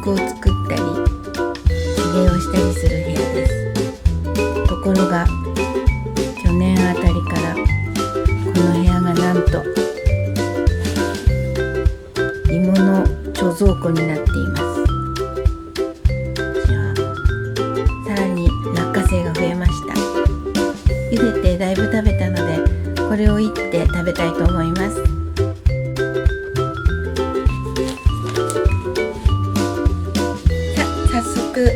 曲を作ったり手芸をしたりする部屋です。ところが去年あたりからこの部屋がなんと芋の貯蔵庫になっています。さらに落花生が増えました。茹でてだいぶ食べたのでこれをいって食べたいと思います。早速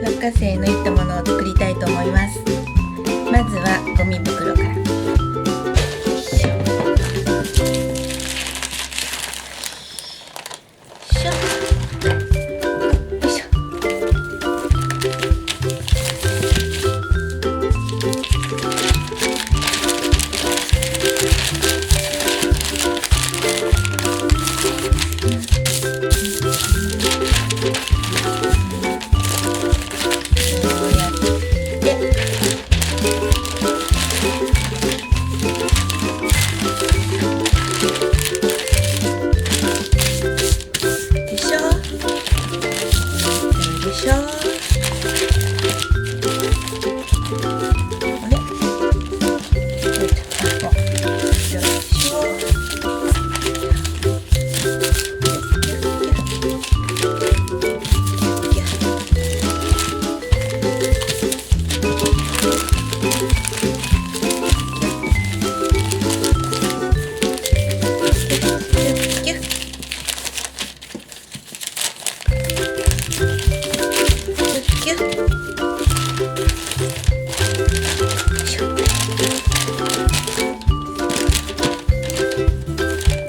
落花生のいったものを作りたいと思います。まずはゴミ袋から。よいしょ。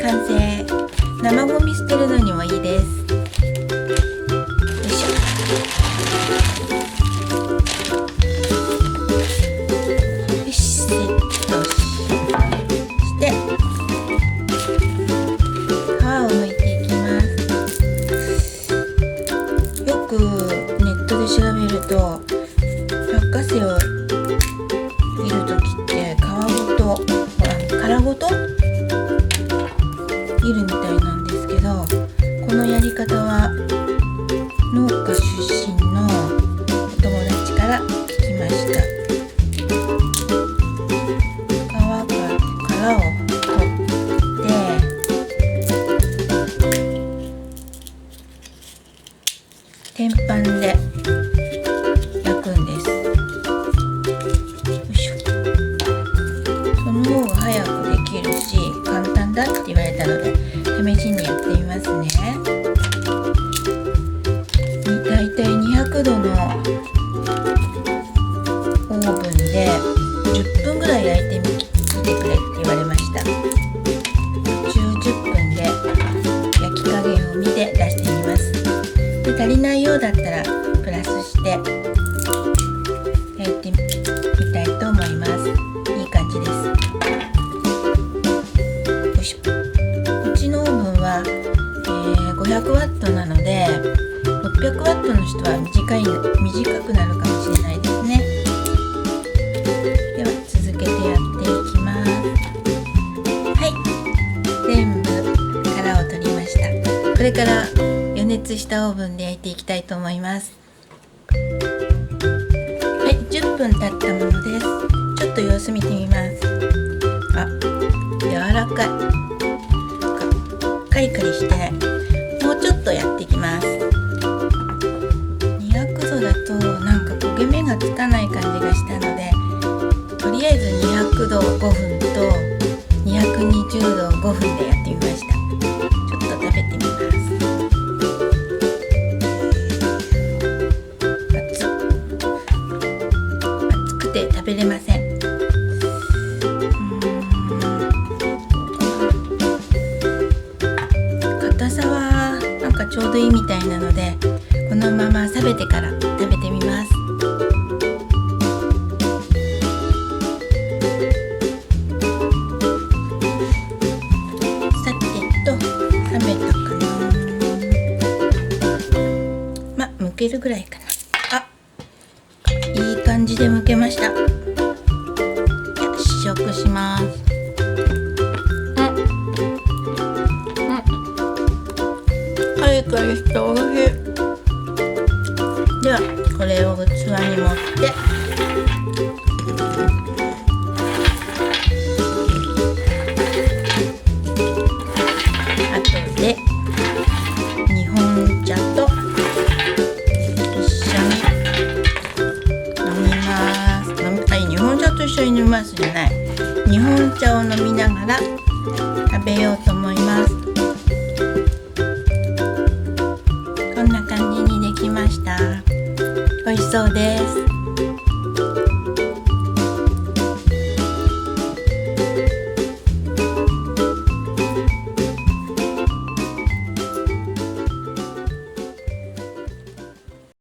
完成。生ゴミ捨てるのにもいいです。よいしょ。よし、セットして皮を剥いていきます。よくネットで調べると落花生を切るときって皮ごと殻ごと切るみたいなんですけど、このやり方は農家出身のお友達から聞きました。殻を取って天板で焼くんです。よいしょ。その方が早くできるし簡単だって言われたので試しにやってみますね。だいたい200度のオーブンで10分ぐらい焼いてみてくれって言われました。10分で焼き加減を見て出してみます。で足りないようだったらプラスして焼いてみたいと思います。いい感じです。よいしょ。うちのオーブンは、500ワットなので600ワットの人は短くなるかもしれないですね。では続けてやっていきます。はい、全部殻を取りました。これから予熱したオーブンで焼いていきたいと思います。はい、10分経ったものです。ちょっと様子見てみます。あ、柔らかい。カリカリして、もうちょっとやっていきます。200度だとなんか焦げ目がつかない感じがしたので、とりあえず200度5分と220度5分でやってみました。ちょっと食べてみます。熱くて食べれません。硬さはなんかちょうどいいみたいなので、このまま冷めてから食べてみます。さてと冷めたかな。剥けるぐらいかな。あ、いい感じで剥けました。試食します。カリカリしておいしい。ではこれを器に盛って、あとで日本茶と一緒に飲みます。日本茶と一緒に飲みますじゃない。日本茶を飲みながら食べようと思います。こんな感じにできました。美味しそうです。